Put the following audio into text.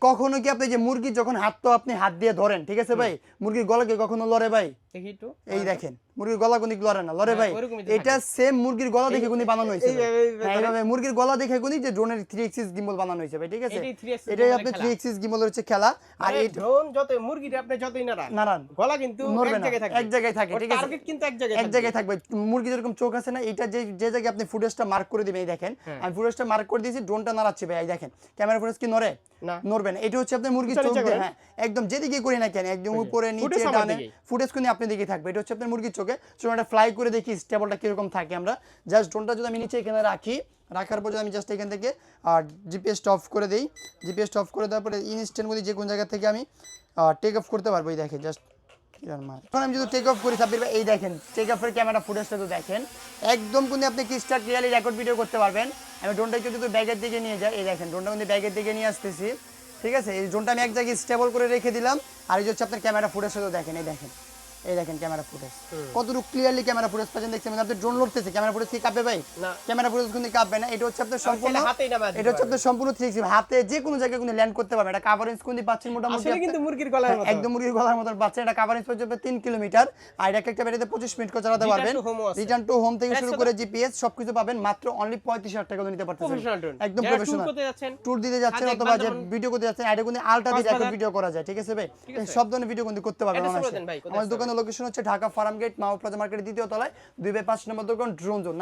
কখনো কি আপনি যে মুরগি যখন আপনি হাত দিয়ে ধরেন, ঠিক আছে ভাই, মুরগির গলাকে কখনো লড়ে ভাই? দেখি একটু এই দেখেন মুরগির গলা কোনি লড়ে না, লড়ে ভাই? এটা সেম মুরগির গলা দেখে কোনি বানানো হয়েছে। এইভাবে মুরগির গলা দেখে কোনি যে ড্রোনের 3 এক্সিস গিম্বল বানানো হয়েছে ভাই, ঠিক আছে? এটাই আপনি 3 এক্সিস গিম্বলের হচ্ছে খেলা। আর এই ড্রোন যত মুরগিটা আপনি যতই নাড়ান গলা কিন্তু এক জায়গায় থাকে, ঠিক আছে? টার্গেট কিন্তু এক জায়গায় থাকবে। মুরগি যেরকম চোখ আছে না, এটা যে জায়গায় আপনি ফুটেজটা মার্ক করে দিবেন, এই দেখেন আমি ফুটেজটা মার্ক করে দিয়েছি, ড্রোনটা নাড়াচ্ছি ভাই, এই দেখেন ক্যামেরা ফুটেজ কি নড়ে? নড়বে না। এটা হচ্ছে আপনার মুরগির চোখ দিয়ে, হ্যাঁ একদম যেদিকে করি না কেন, একদম উপরে নিচে ডানে ফুটেজ কোনি আপনি দিকে থাকবে। এটা হচ্ছে আপনার মুরগির চোখে। ড্রোনটা ফ্লাই করে দেখি স্টেবলটা কিরকম থাকে। আমরা জাস্ট ড্রোনটা যদি আমি নিচে এখানে রাখার পর যদি আমি জাস্ট এখান থেকে জিপিএস অফ করে দিই, জিপিএস অফ করে দেওয়ার পরে ইনস্ট্যান্ট মধ্যে যে কোন জায়গা থেকে আমি টেক অফ করতে পারবো। এই দেখেন জাস্ট এখন আমি যদি টেক অফ করি সাব্বির ভাই, এই দেখেন টেক অফের ক্যামেরা ফুটেজটা তো দেখেন একদম কিন্তু আপনি ক্রিস্টাল ক্লিয়ারলি রেকর্ড ভিডিও করতে পারবেন। আমি ড্রোনটাকে যদি ব্যাগের দিকে নিয়ে যাই, এই দেখেন ড্রোনটা কিন্তু ব্যাগের দিকে নিয়ে আসতেছি, ঠিক আছে? এই ড্রোনটা আমি এক জায়গায় স্টেবল করে রেখে দিলাম। আর এই হচ্ছে আপনার ক্যামেরা ফুটেজটা তো দেখেন, এই দেখেন ক্যামেরা ফুটেজ কতটুকু ক্লিয়ারলি ক্যামেরা ফুটেজ পাচ্ছেন দেখছেন। আপনি ড্রোন লড়তেছে, ক্যামেরা ফুটেজ কি কাঁপবে ভাই? ক্যামেরা ফুটেজ কিন্তু কাঁপবে না। এটা হচ্ছে আপনার সম্পূর্ণ, এটা হচ্ছে আপনার সম্পূর্ণ 360 হাতে যে কোনো জায়গায় কিন্তু ল্যান্ড করতে পারবে। এটা কভারেজ কিন্তু পাচ্ছেন মোটামুটি আসলে কিন্তু মুরগির গলার মতো, একদম মুরগির গলার মতো পাচ্ছেন। এটা কভারেজ হচ্ছে 3 কিলোমিটার। আর এটা একটা ব্যাটারিতে 25 মিনিট করে চালাতে পারবেন। রিটার্ন টু হোম থেকে শুরু করে জিপিএস সবকিছু পাবেন মাত্র অনলি 35,000 টাকা নিতে পারতেছেন। একদম প্রফেশনাল ট্যুর দিতে যাচ্ছেন অথবা যে ভিডিও করতে যাচ্ছেন, এটা কিন্তু আলট্রা দিয়ে রেকর্ড ভিডিও করা যায়, ঠিক আছে ভাই? সব ধরনের ভিডিও কিন্তু করতে পারবেন। আমাদের দোকানের লোকেশন হচ্ছে ঢাকা ফার্ম গেট, মাও প্লাজা মার্কেটের 2য় তলায় 2/5 নম্বর দোকান ড্রোন জোন।